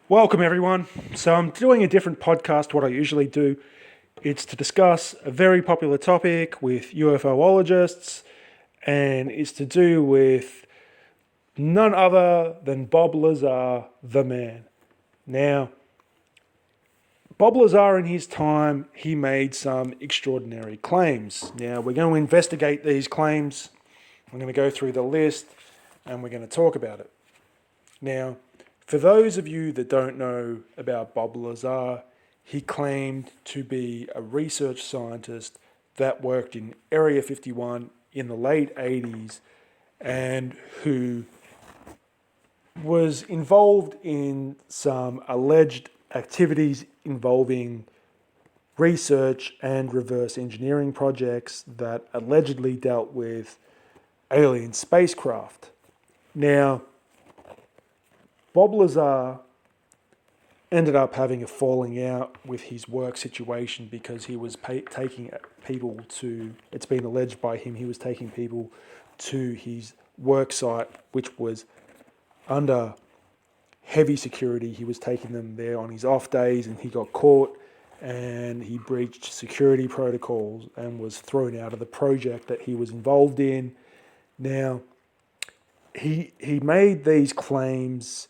Welcome, everyone. So, I'm doing a different podcast to what I usually do. It's to discuss a very popular topic with UFOologists, and it's to do with none other than Bob Lazar, the man. Now, Bob Lazar, in his time, he made some extraordinary claims. Now, we're going to investigate these claims. I'm going to go through the list, and we're going to talk about it. Now, for those of you that don't know about Bob Lazar, he claimed to be a research scientist that worked in Area 51 in the late 80s and who was involved in some alleged activities involving research and reverse engineering projects that allegedly dealt with alien spacecraft. Now, Bob Lazar ended up having a falling out with his work situation because he was taking people to, it's been alleged by him, he was taking people to his work site, which was under heavy security. He was taking them there on his off days and he got caught and he breached security protocols and was thrown out of the project that he was involved in. Now, he made these claims.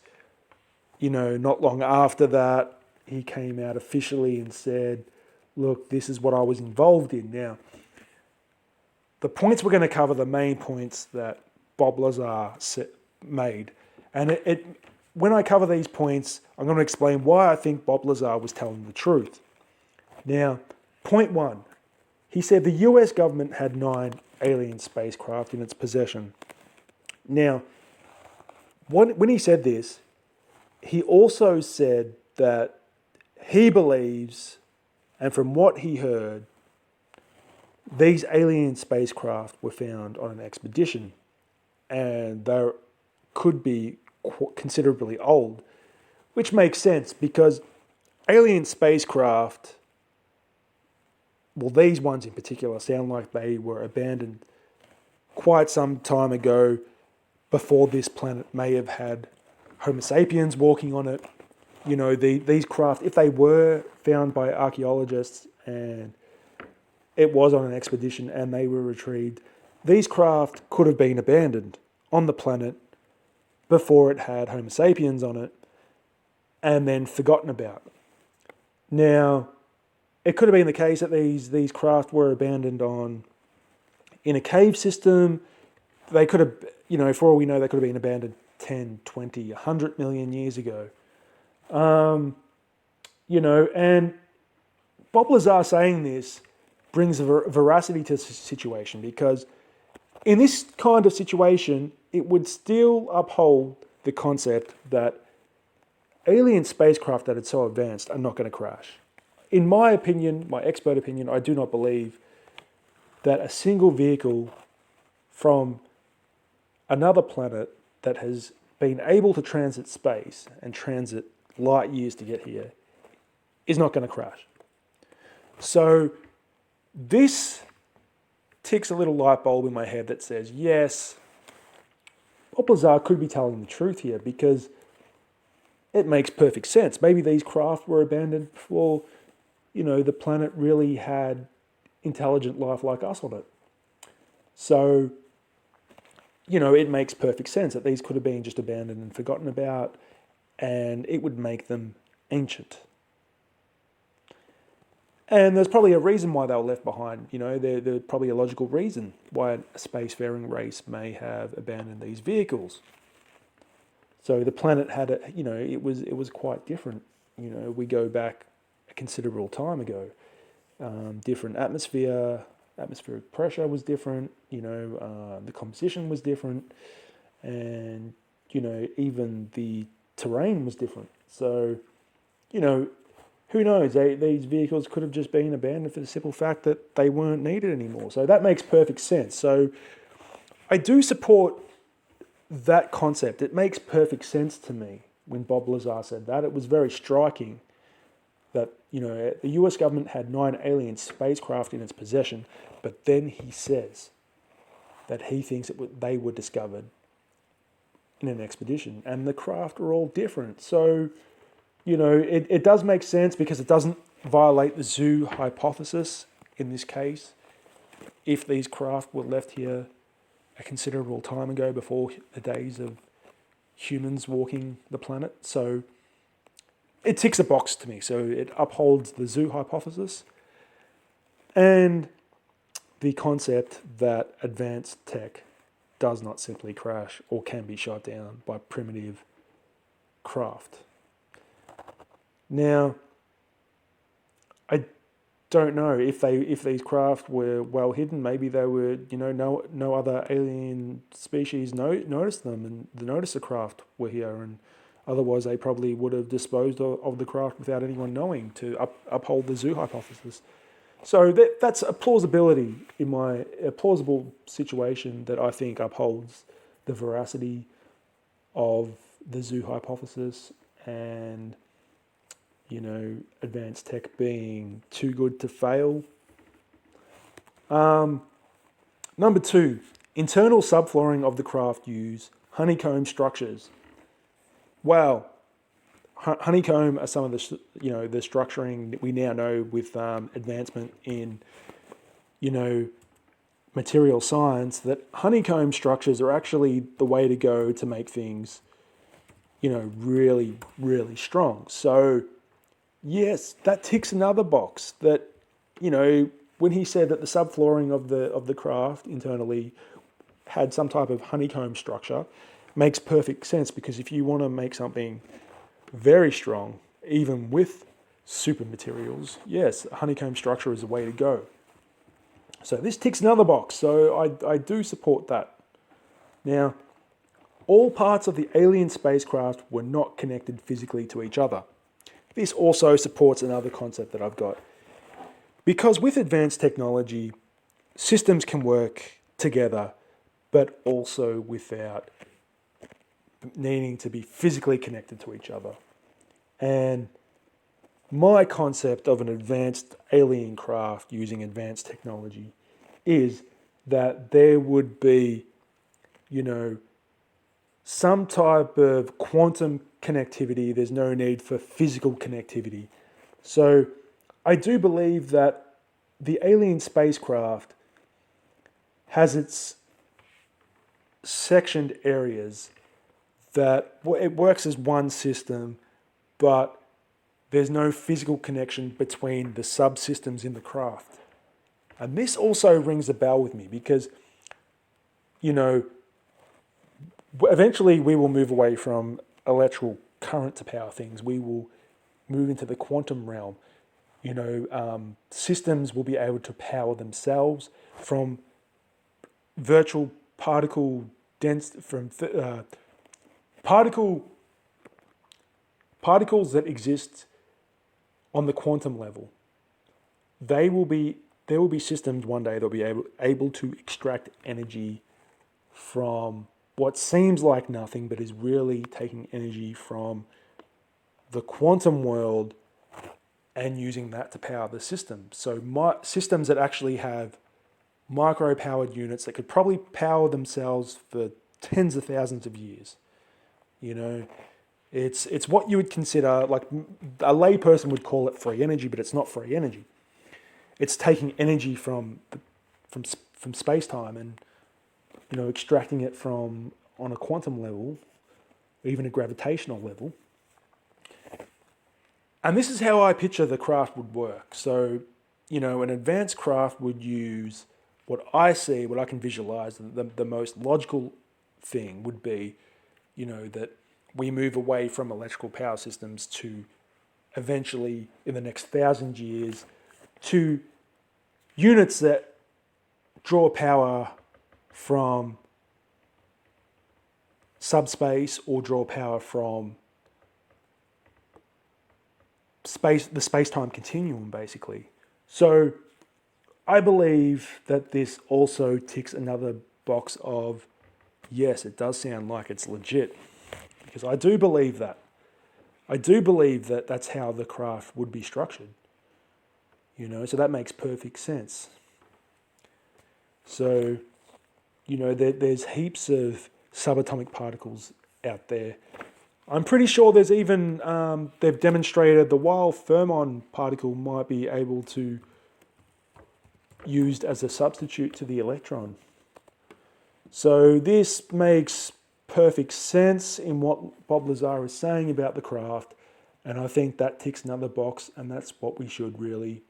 Not long after that, he came out officially and said, look, this is what I was involved in. Now, the points we're going to cover, the main points that Bob Lazar made. And when I cover these points, I'm going to explain why I think Bob Lazar was telling the truth. Now, point one, he said the US government had 9 alien spacecraft in its possession. Now, when he said this, he also said that he believes, and from what he heard, these alien spacecraft were found on an expedition and they could be considerably old, which makes sense because alien spacecraft, well, these ones in particular sound like they were abandoned quite some time ago before this planet may have had Homo sapiens walking on it. These craft, if they were found by archaeologists and it was on an expedition and they were retrieved, these craft could have been abandoned on the planet before it had Homo sapiens on it and then forgotten about. Now, it could have been the case that these craft were abandoned in a cave system. They could have, for all we know, they could have been abandoned 10, 20, 100 million years ago. And Bob Lazar saying this brings a veracity to the situation because in this kind of situation, it would still uphold the concept that alien spacecraft that are so advanced are not going to crash. In my opinion, my expert opinion, I do not believe that a single vehicle from another planet that has been able to transit space and transit light years to get here is not going to crash. So this ticks a little light bulb in my head that says, yes, Bob Lazar could be telling the truth here because it makes perfect sense. Maybe these craft were abandoned before, the planet really had intelligent life like us on it. So, it makes perfect sense that these could have been just abandoned and forgotten about, and it would make them ancient. And there's probably a reason why they were left behind. There's probably a logical reason why a spacefaring race may have abandoned these vehicles. So the planet had it was quite different. We go back a considerable time ago. Different atmospheric pressure was different. The composition was different, and even the terrain was different. So, who knows? These vehicles could have just been abandoned for the simple fact that they weren't needed anymore. So that makes perfect sense. So I do support that concept. It makes perfect sense to me when Bob Lazar said that. It was very striking that, the US government had 9 alien spacecraft in its possession, but then he says that he thinks they were discovered in an expedition and the craft are all different. So it does make sense because it doesn't violate the zoo hypothesis in this case. If these craft were left here a considerable time ago before the days of humans walking the planet. So it ticks a box to me. So it upholds the zoo hypothesis and the concept that advanced tech does not simply crash or can be shot down by primitive craft. Now, I don't know if these craft were well hidden. Maybe they were, no other alien species noticed them and noticed the craft were here, and otherwise they probably would have disposed of the craft without anyone knowing to uphold the zoo hypothesis. So that's a plausibility a plausible situation that I think upholds the veracity of the zoo hypothesis and, advanced tech being too good to fail. Number 2, internal subflooring of the craft use honeycomb structures. Wow. Honeycomb are some of the, the structuring that we now know with advancement in, material science, that honeycomb structures are actually the way to go to make things, really, really strong. So, yes, that ticks another box that, when he said that the subflooring of the craft internally had some type of honeycomb structure, makes perfect sense, because if you want to make something very strong, even with super materials, yes, a honeycomb structure is the way to go. So this ticks another box, so I do support that. Now, all parts of the alien spacecraft were not connected physically to each other. This also supports another concept that I've got. Because with advanced technology, systems can work together, but also without needing to be physically connected to each other. And my concept of an advanced alien craft using advanced technology is that there would be, some type of quantum connectivity. There's no need for physical connectivity. So I do believe that the alien spacecraft has its sectioned areas that it works as one system, but there's no physical connection between the subsystems in the craft. And this also rings a bell with me because, eventually we will move away from electrical current to power things. We will move into the quantum realm. Systems will be able to power themselves from virtual particle particles that exist on the quantum level. There will be systems one day that will be able to extract energy from what seems like nothing, but is really taking energy from the quantum world and using that to power the system. So systems that actually have micro-powered units that could probably power themselves for tens of thousands of years. It's what you would consider, like a layperson would call it free energy, but it's not free energy. It's taking energy from space-time and extracting it from on a quantum level, even a gravitational level. And this is how I picture the craft would work. So, an advanced craft would use what I can visualize, the most logical thing would be, that we move away from electrical power systems to eventually, in the next 1,000 years, to units that draw power from subspace or draw power from the space-time continuum, basically. So I believe that this also ticks another box of, yes, it does sound like it's legit, because I do believe that. I do believe that that's how the craft would be structured. So that makes perfect sense. So, there's heaps of subatomic particles out there I'm pretty sure there's even they've demonstrated the wild fermion particle might be able to used as a substitute to the electron. So this makes perfect sense in what Bob Lazar is saying about the craft, and I think that ticks another box, and that's what we should really,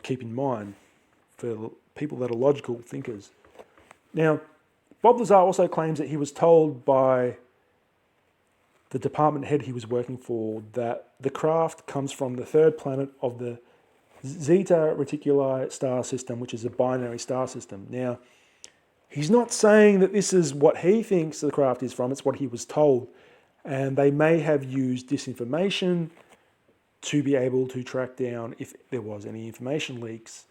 keep in mind for people that are logical thinkers. Now, Bob Lazar also claims that he was told by the department head he was working for that the craft comes from the third planet of the Zeta Reticuli star system, which is a binary star system. Now, he's not saying that this is what he thinks the craft is from, it's what he was told. And they may have used disinformation to be able to track down if there was any information leaks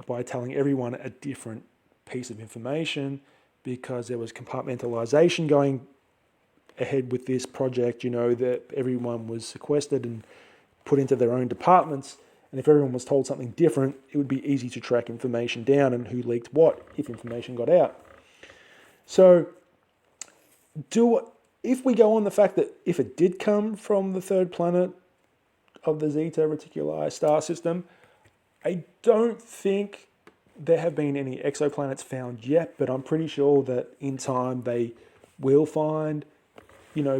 by telling everyone a different piece of information, because there was compartmentalization going ahead with this project, that everyone was sequestered and put into their own departments. And if everyone was told something different, it would be easy to track information down and who leaked what if information got out. So, if we go on the fact that if it did come from the third planet of the Zeta Reticuli star system, I don't think there have been any exoplanets found yet, but I'm pretty sure that in time they will find,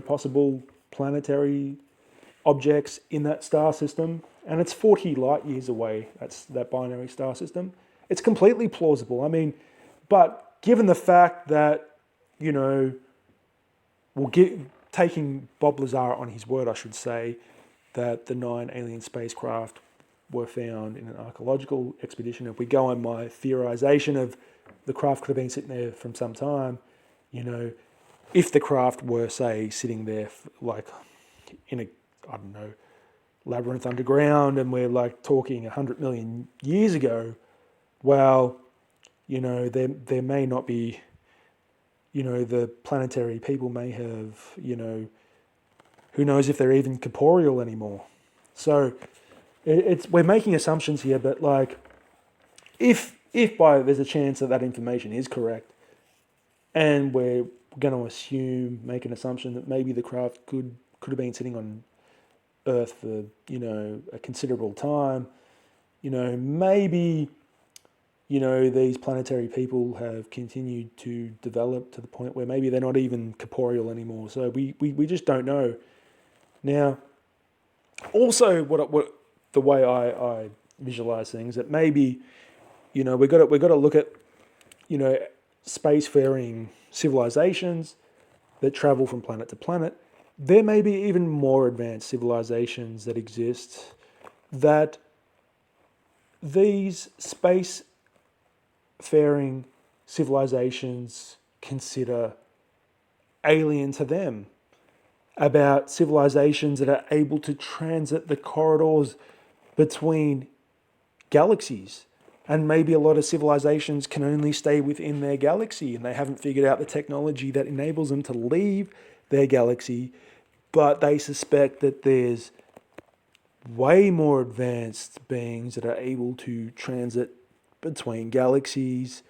possible planetary objects in that star system. And it's 40 light years away, that's that binary star system. It's completely plausible. But given the fact that, taking Bob Lazar on his word, I should say, that the 9 alien spacecraft were found in an archaeological expedition. If we go on my theorization of the craft could have been sitting there from some time, if the craft were, say, sitting there like in a, labyrinth underground, and we're like talking 100 million years ago, well, there may not be, the planetary people may have, who knows if they're even corporeal anymore. So we're making assumptions here, but if there's a chance that information is correct, and we're going to make an assumption that maybe the craft could have been sitting on Earth for, a considerable time, maybe, these planetary people have continued to develop to the point where maybe they're not even corporeal anymore. So we just don't know. Now, also what the way I visualize things, that maybe, we've got to look at, spacefaring civilizations that travel from planet to planet. There may be even more advanced civilizations that exist that these spacefaring civilizations consider alien to them, about civilizations that are able to transit the corridors between galaxies. And maybe a lot of civilizations can only stay within their galaxy, and they haven't figured out the technology that enables them to leave their galaxy, but they suspect that there's way more advanced beings that are able to transit between galaxies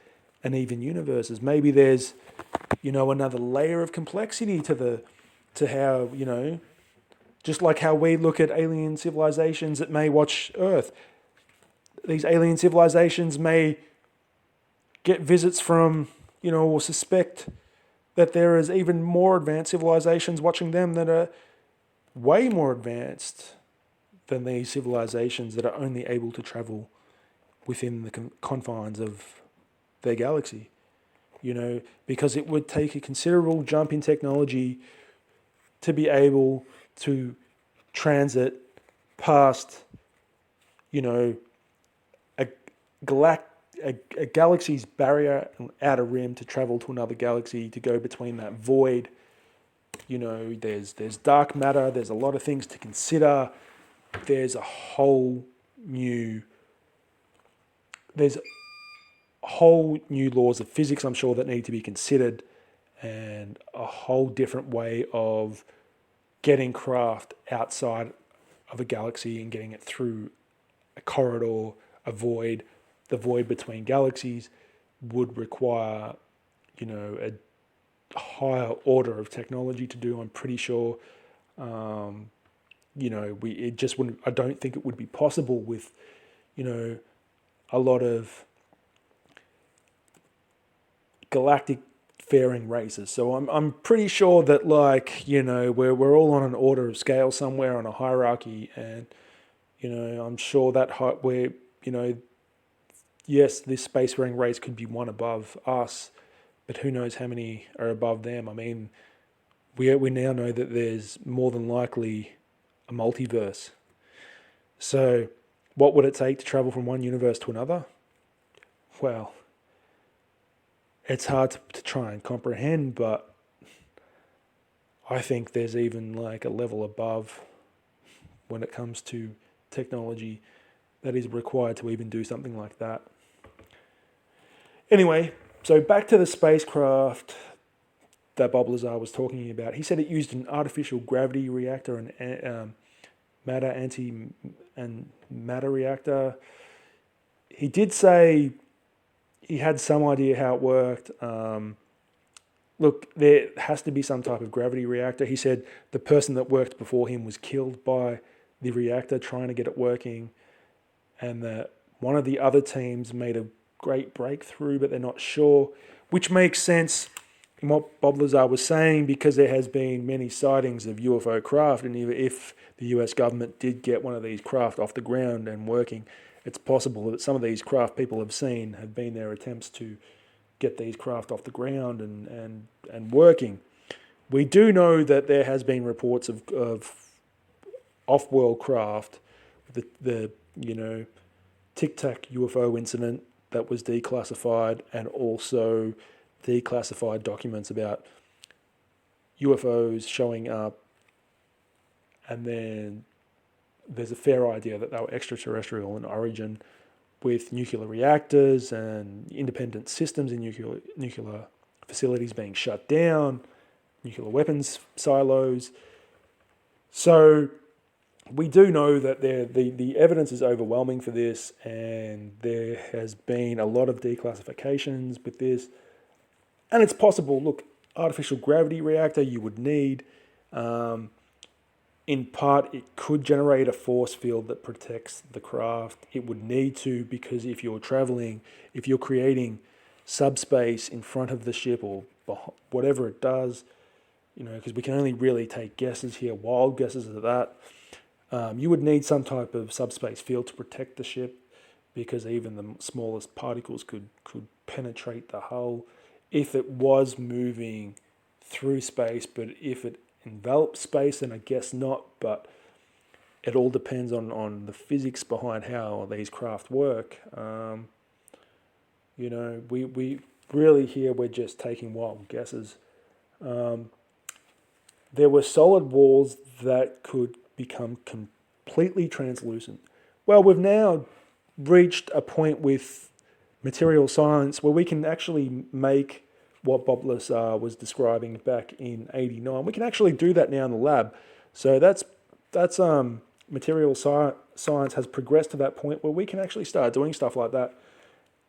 and even universes. Maybe there's, another layer of complexity to how, just like how we look at alien civilizations that may watch Earth. These alien civilizations may get visits from, or suspect that there is even more advanced civilizations watching them that are way more advanced than these civilizations that are only able to travel within the confines of their galaxy. Because it would take a considerable jump in technology to be able to transit past, a galaxy's barrier and outer rim to travel to another galaxy, to go between that void. There's dark matter, there's a lot of things to consider. There's whole new laws of physics, I'm sure, that need to be considered, and a whole different way of getting craft outside of a galaxy and getting it through a corridor, a void. The void between galaxies would require, a higher order of technology to do. I'm pretty sure, it just wouldn't. I don't think it would be possible with, a lot of galactic faring races. So I'm pretty sure that we're all on an order of scale somewhere on a hierarchy, and I'm sure that we're yes, this spacefaring race could be one above us, but who knows how many are above them? I mean, we now know that there's more than likely a multiverse. So, what would it take to travel from one universe to another? Well, it's hard to try and comprehend, but I think there's even like a level above when it comes to technology that is required to even do something like that. Anyway, so back to the spacecraft that Bob Lazar was talking about. He said it used an artificial gravity reactor and matter reactor. He did say he had some idea how it worked. Look, there has to be some type of gravity reactor. He said the person that worked before him was killed by the reactor trying to get it working, and that one of the other teams made a great breakthrough, but they're not sure, which makes sense in what Bob Lazar was saying, because there has been many sightings of UFO craft, and if the US government did get one of these craft off the ground and working, it's possible that some of these craft people have seen have been their attempts to get these craft off the ground and working. We do know that there has been reports of off-world craft, the Tic Tac UFO incident that was declassified, and also declassified documents about UFOs showing up, and then there's a fair idea that they were extraterrestrial in origin, with nuclear reactors and independent systems in nuclear facilities being shut down, nuclear weapons silos. So we do know that the evidence is overwhelming for this, and there has been a lot of declassifications with this. And it's possible, look, artificial gravity reactor you would need. In part, it could generate a force field that protects the craft. It would need to, because if you're creating subspace in front of the ship or whatever it does, because we can only really take guesses here, wild guesses at that, you would need some type of subspace field to protect the ship, because even the smallest particles could penetrate the hull if it was moving through space. But if it envelops space, then I guess not. But it all depends on the physics behind how these craft work. We really here we're just taking wild guesses. There were solid walls that could become completely translucent. Well, we've now reached a point with material science where we can actually make what Bob Lazar was describing back in '89. We can actually do that now in the lab. So that's material science has progressed to that point where we can actually start doing stuff like that.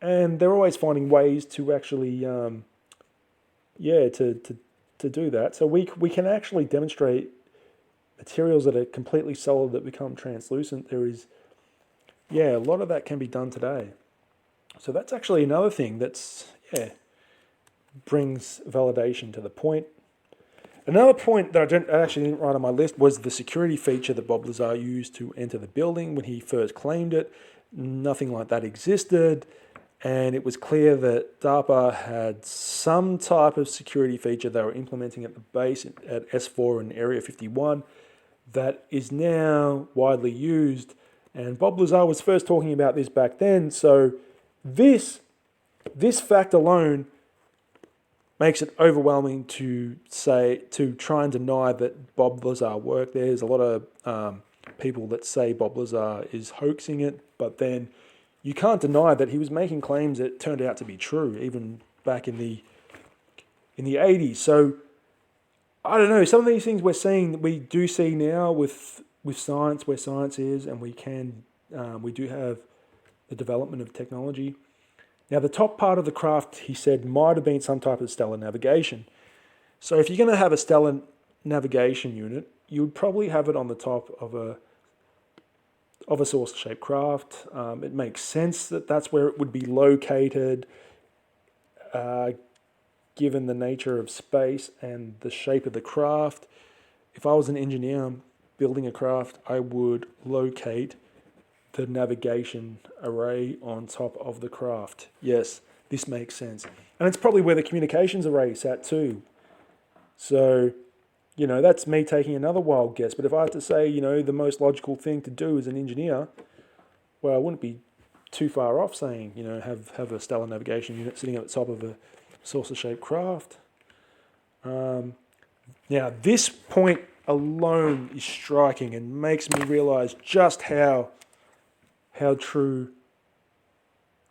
And they're always finding ways to actually, to do that. So we can actually demonstrate materials that are completely solid that become translucent. There is, a lot of that can be done today. So that's actually another thing that's, brings validation to the point. Another point that I actually didn't write on my list was the security feature that Bob Lazar used to enter the building when he first claimed it. Nothing like that existed, and it was clear that DARPA had some type of security feature they were implementing at the base at S4 and Area 51 that is now widely used. And Bob Lazar was first talking about this back then, so this fact alone makes it overwhelming to try and deny that Bob Lazar worked. There's a lot of people that say Bob Lazar is hoaxing it, but then you can't deny that he was making claims that turned out to be true, even back in the 80s. So I don't know. Some of these things we do see now with science, where science is, and we do have the development of technology. Now, the top part of the craft, he said, might have been some type of stellar navigation. So if you're going to have a stellar navigation unit, you would probably have it on the top of a saucer-shaped craft. It makes sense that that's where it would be located, given the nature of space and the shape of the craft. If I was an engineer building a craft, I would locate the navigation array on top of the craft. Yes, this makes sense. And it's probably where the communications array sat too. So, that's me taking another wild guess. But if I had to say, the most logical thing to do as an engineer, well, I wouldn't be too far off saying, have a stellar navigation unit sitting at the top of a saucer-shaped craft. Now, this point alone is striking and makes me realize just how true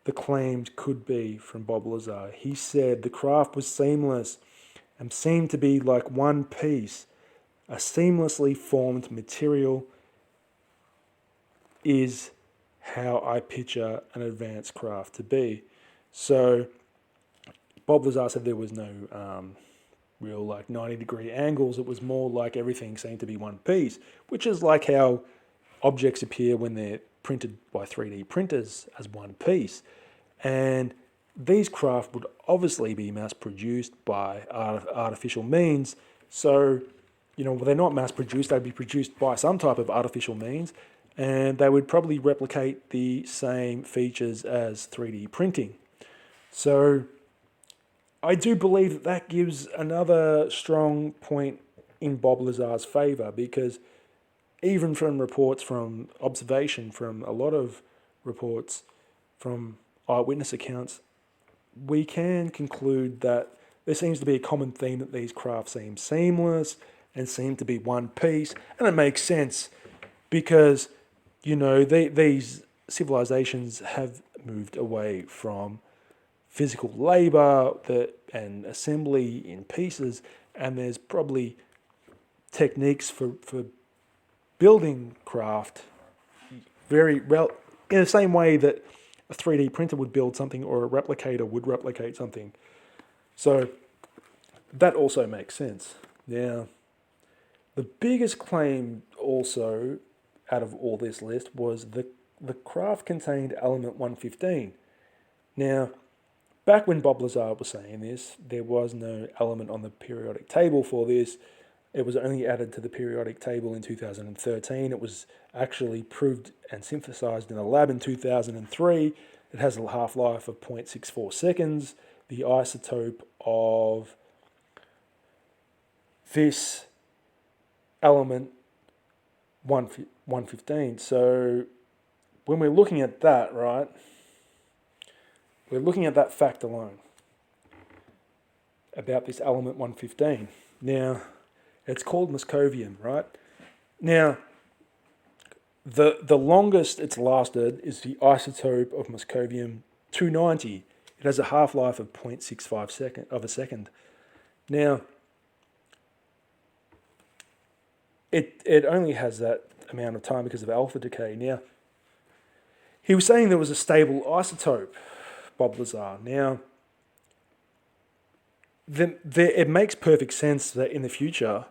the claims could be from Bob Lazar. He said the craft was seamless and seemed to be like one piece. A seamlessly formed material is how I picture an advanced craft to be. So Bob Lazar said there was no real 90-degree angles. It was more like everything seemed to be one piece, which is like how objects appear when they're printed by 3D printers as one piece. And these craft would obviously be mass-produced by artificial means. So, they're not mass-produced. They'd be produced by some type of artificial means, and they would probably replicate the same features as 3D printing. So I do believe that gives another strong point in Bob Lazar's favour, because even from reports from observation, from a lot of reports from eyewitness accounts, we can conclude that there seems to be a common theme that these craft seem seamless and seem to be one piece. And it makes sense because, these civilizations have moved away from physical labor and assembly in pieces, and there's probably techniques for building craft very well in the same way that a 3D printer would build something or a replicator would replicate something. So that also makes sense. Now, the biggest claim also out of all this list was the craft contained element 115. Now, back when Bob Lazar was saying this, there was no element on the periodic table for this. It was only added to the periodic table in 2013. It was actually proved and synthesized in a lab in 2003. It has a half-life of 0.64 seconds. The isotope of this element 115. So when we're looking at that, right, we're looking at that fact alone about this element 115. Now, it's called moscovium, right? Now, the longest it's lasted is the isotope of moscovium 290. It has a half-life of 0.65 of a second. Now, it only has that amount of time because of alpha decay. Now, he was saying there was a stable isotope, Bob Lazar. Now, it makes perfect sense that in the future,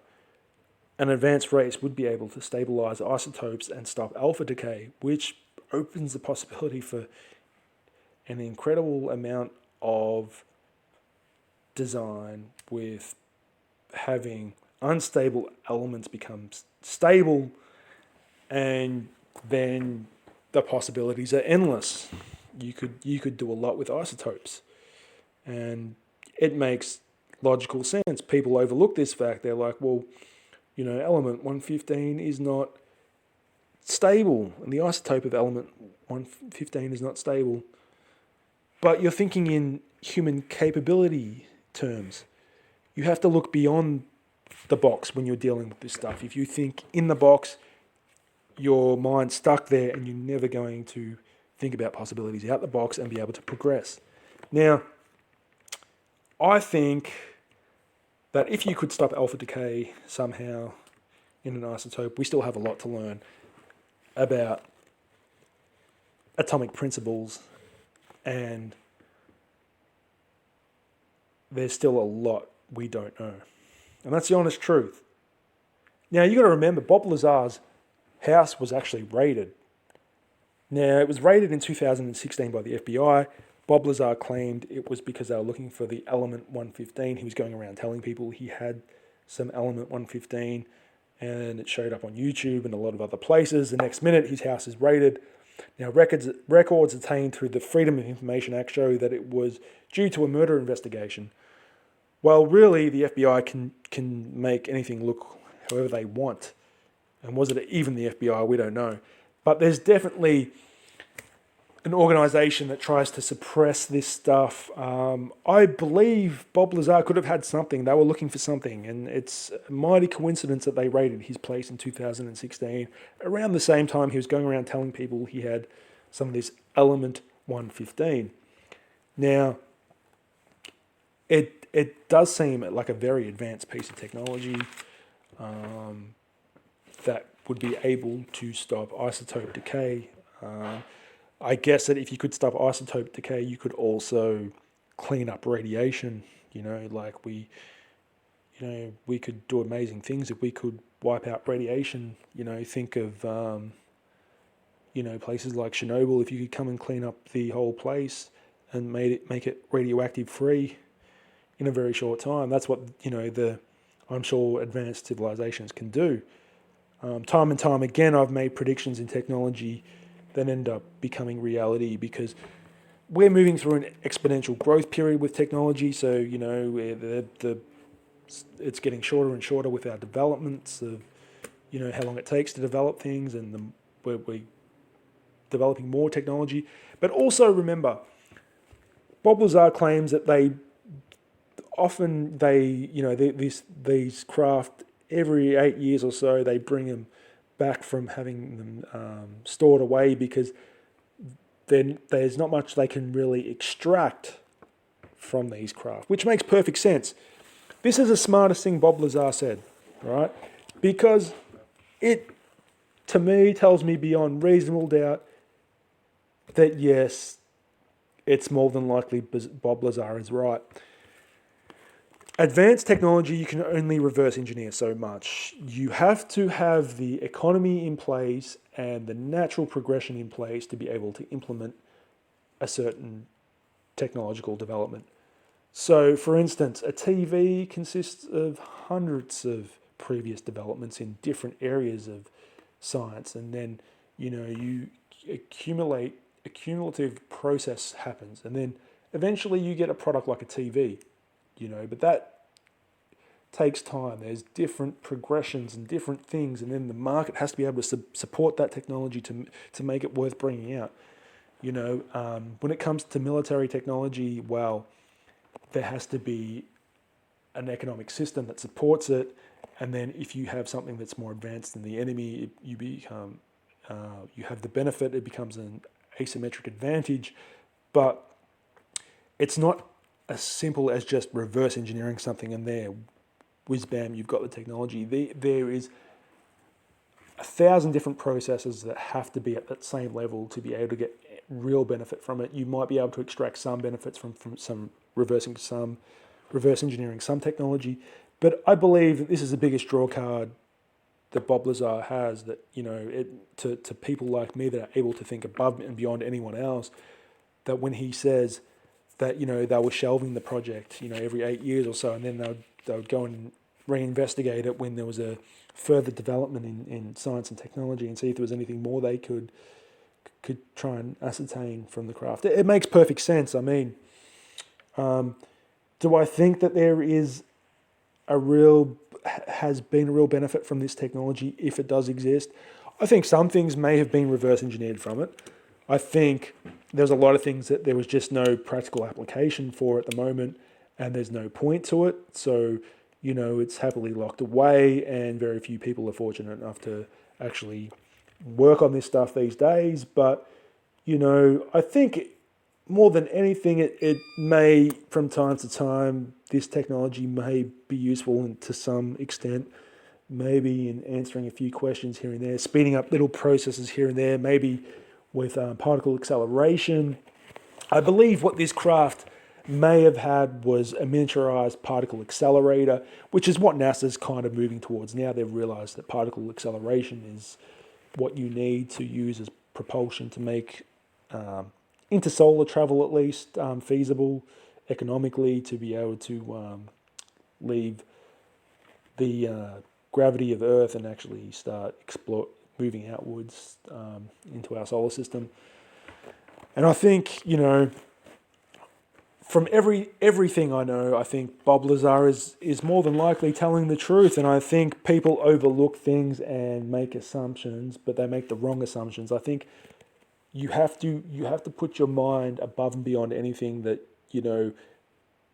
an advanced race would be able to stabilize isotopes and stop alpha decay, which opens the possibility for an incredible amount of design with having unstable elements become stable, and then the possibilities are endless. You could do a lot with isotopes, and it makes logical sense. People overlook this fact. They're like, well, element 115 is not stable, and the isotope of element 115 is not stable. But you're thinking in human capability terms. You have to look beyond the box when you're dealing with this stuff. If you think in the box, your mind's stuck there and you're never going to think about possibilities out the box and be able to progress. Now, I think that if you could stop alpha decay somehow in an isotope, we still have a lot to learn about atomic principles, and there's still a lot we don't know. And that's the honest truth. Now, you got to remember, Bob Lazar's house was actually raided. Now, it was raided in 2016 by the FBI. Bob Lazar claimed it was because they were looking for the element 115. He was going around telling people he had some element 115, and it showed up on YouTube and a lot of other places. The next minute, his house is raided. Now, records obtained through the Freedom of Information Act show that it was due to a murder investigation. Well, really, the FBI can make anything look however they want. And was it even the FBI? We don't know. But there's definitely an organisation that tries to suppress this stuff. I believe Bob Lazar could have had something. They were looking for something. And it's a mighty coincidence that they raided his place in 2016. Around the same time, he was going around telling people he had some of this element 115. Now, it does seem like a very advanced piece of technology that would be able to stop isotope decay. I guess that if you could stop isotope decay, you could also clean up radiation. Like we could do amazing things if we could wipe out radiation. Think of places like Chernobyl. If you could come and clean up the whole place and make it radioactive free in a very short time. That's what I'm sure advanced civilizations can do. Time and time again, I've made predictions in technology that end up becoming reality because we're moving through an exponential growth period with technology. So it's getting shorter and shorter with our developments of how long it takes to develop things, and we're developing more technology. But also remember, Bob Lazar claims that these craft, every 8 years or so, they bring them back from having them stored away because then there's not much they can really extract from these craft, which makes perfect sense. This is the smartest thing Bob Lazar said, right? Because it, to me, tells me beyond reasonable doubt that yes, it's more than likely Bob Lazar is right. Advanced technology, you can only reverse engineer so much. You have to have the economy in place and the natural progression in place to be able to implement a certain technological development. So, for instance, a TV consists of hundreds of previous developments in different areas of science, and then you accumulate, a cumulative process happens, and then eventually you get a product like a TV. But that takes time. There's different progressions and different things, and then the market has to be able to support that technology to make it worth bringing out. When it comes to military technology, well, there has to be an economic system that supports it, and then if you have something that's more advanced than the enemy, you have the benefit. It becomes an asymmetric advantage, but it's not as simple as just reverse engineering something and there, whiz bam, you've got the technology. There is 1,000 different processes that have to be at that same level to be able to get real benefit from it. You might be able to extract some benefits from some reverse engineering some technology, but I believe that this is the biggest draw card that Bob Lazar has, that to people like me that are able to think above and beyond anyone else, that when he says that they were shelving the project every 8 years or so, and then they would go and reinvestigate it when there was a further development in science and technology and see if there was anything more they could try and ascertain from the craft. It makes perfect sense. I mean, do I think that there has been a real benefit from this technology if it does exist? I think some things may have been reverse engineered from it. I think there's a lot of things that there was just no practical application for at the moment, and there's no point to it. So, it's happily locked away, and very few people are fortunate enough to actually work on this stuff these days. But, I think more than anything, it may, from time to time, this technology may be useful to some extent, maybe in answering a few questions here and there, speeding up little processes here and there, maybe with particle acceleration. I believe what this craft may have had was a miniaturized particle accelerator, which is what NASA's kind of moving towards now. They've realized that particle acceleration is what you need to use as propulsion to make intersolar travel at least feasible economically, to be able to leave the gravity of Earth and actually start moving outwards into our solar system. And I think, from everything I know, I think Bob Lazar is more than likely telling the truth. And I think people overlook things and make assumptions, but they make the wrong assumptions. I think you have to put your mind above and beyond anything that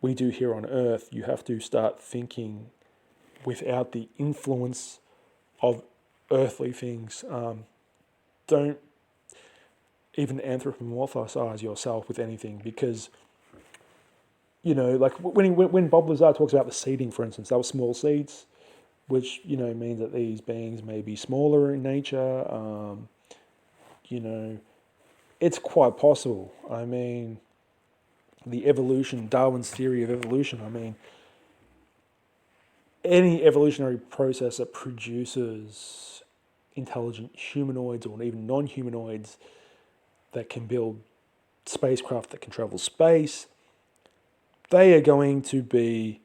we do here on Earth. You have to start thinking without the influence of earthly things. Don't even anthropomorphize yourself with anything, because like when Bob Lazar talks about the seeding, for instance, that was small seeds, which means that these beings may be smaller in nature. It's quite possible. I mean, Darwin's theory of evolution. I mean, any evolutionary process that produces intelligent humanoids or even non-humanoids that can build spacecraft that can travel space, they are going to be,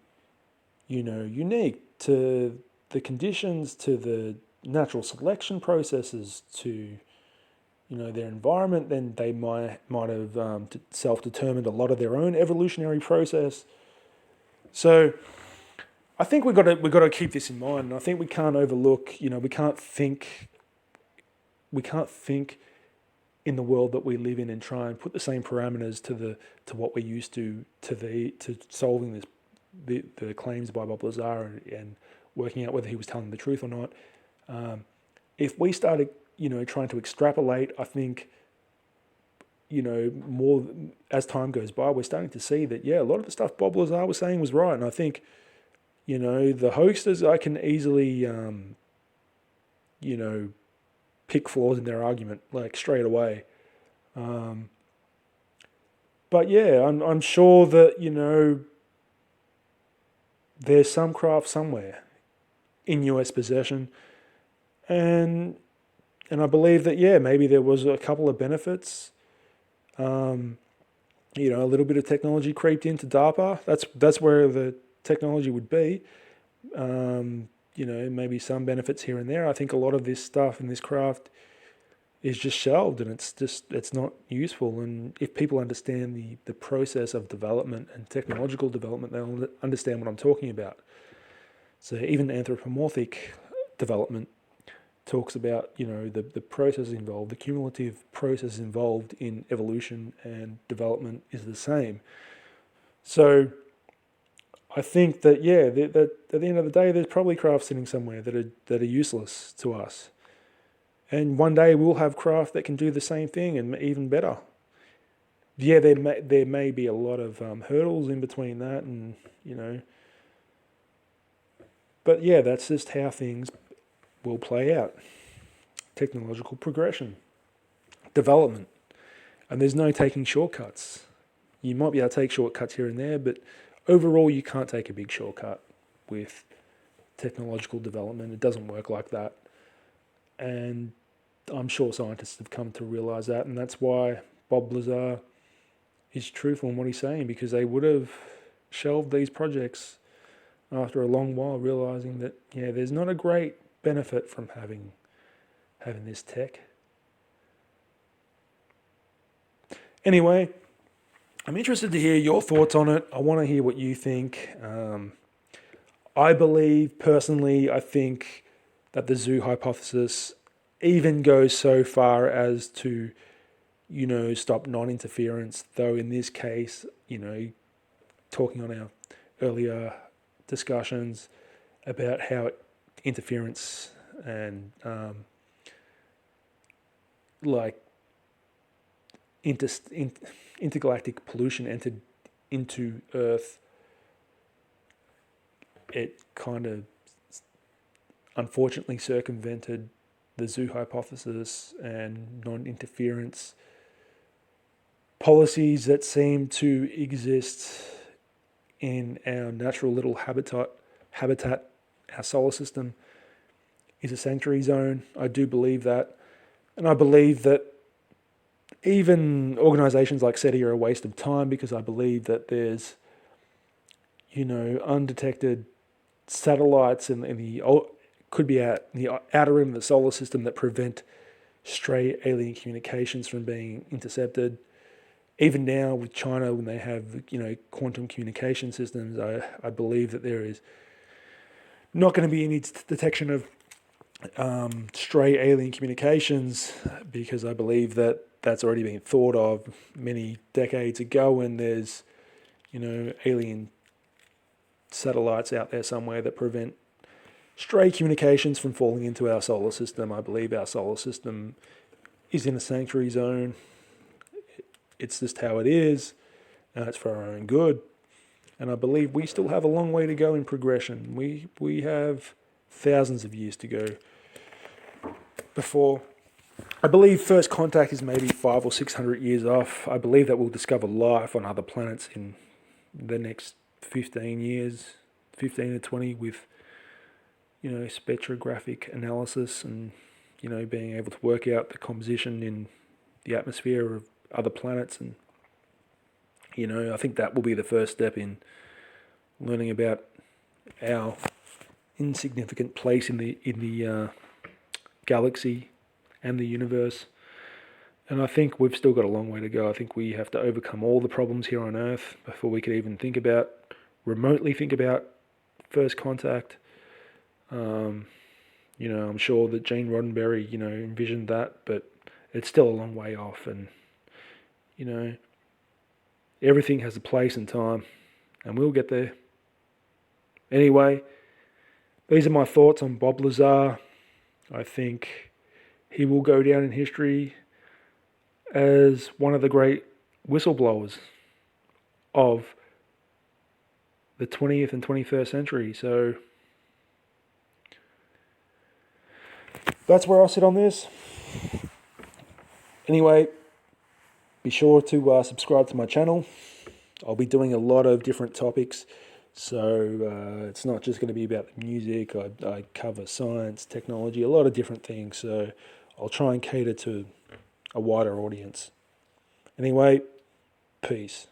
unique to the conditions, to the natural selection processes, to, their environment. Then they might have self-determined a lot of their own evolutionary process. So I think we've got to keep this in mind. And I think we can't overlook, we can't think in the world that we live in and try and put the same parameters to what we're used to solving the claims by Bob Lazar and working out whether he was telling the truth or not. If we started, trying to extrapolate, I think, more as time goes by, we're starting to see that, a lot of the stuff Bob Lazar was saying was right. And I think, the hoaxers, I can easily, pick flaws in their argument, like straight away. But I'm sure that, there's some craft somewhere in US possession. And I believe that, maybe there was a couple of benefits. A little bit of technology creeped into DARPA. That's where the technology would be. Maybe some benefits here and there. I think a lot of this stuff in this craft is just shelved, and it's not useful. And if people understand the process of development and technological development, they'll understand what I'm talking about. So even anthropomorphic development talks about, the process involved, the cumulative process involved in evolution and development is the same. So I think that, that at the end of the day, there's probably craft sitting somewhere that are useless to us. And one day we'll have craft that can do the same thing and even better. There may be a lot of hurdles in between that, and but that's just how things will play out. Technological progression, development, and there's no taking shortcuts. You might be able to take shortcuts here and there, but overall you can't take a big shortcut with technological development. It doesn't work like that. And I'm sure scientists have come to realize that, and that's why Bob Lazar is truthful in what he's saying, because they would have shelved these projects after a long while, realizing that, there's not a great benefit from having this tech. Anyway, I'm interested to hear your thoughts on it. I want to hear what you think. I think that the zoo hypothesis even goes so far as to, stop non-interference, though in this case, talking on our earlier discussions about how interference and intergalactic pollution entered into Earth, it kind of unfortunately circumvented the zoo hypothesis and non-interference policies that seem to exist in our natural little habitat, our solar system is a sanctuary zone. I do believe that. And I believe that even organizations like SETI are a waste of time, because I believe that there's, undetected satellites in the could be out in the outer rim of the solar system that prevent stray alien communications from being intercepted. Even now with China, when they have quantum communication systems, I believe that there is not going to be any detection of stray alien communications, because I believe that that's already been thought of many decades ago, and there's alien satellites out there somewhere that prevent stray communications from falling into our solar system. I believe our solar system is in a sanctuary zone. It's just how it is, and it's for our own good. And I believe we still have a long way to go in progression. We have thousands of years to go before. I believe first contact is maybe 500 or 600 years off. I believe that we'll discover life on other planets in the next 15 years, 15 to 20, with spectrographic analysis and being able to work out the composition in the atmosphere of other planets. And I think that will be the first step in learning about our insignificant place in the galaxy and the universe. And I think we've still got a long way to go. I think we have to overcome all the problems here on Earth before we could even remotely think about first contact. I'm sure that Gene Roddenberry, envisioned that, but it's still a long way off. And, everything has a place and time, and we'll get there. Anyway, these are my thoughts on Bob Lazar. I think he will go down in history as one of the great whistleblowers of the 20th and 21st century. So that's where I'll sit on this. Anyway, be sure to subscribe to my channel. I'll be doing a lot of different topics. So it's not just going to be about the music. I cover science, technology, a lot of different things. So I'll try and cater to a wider audience. Anyway, peace.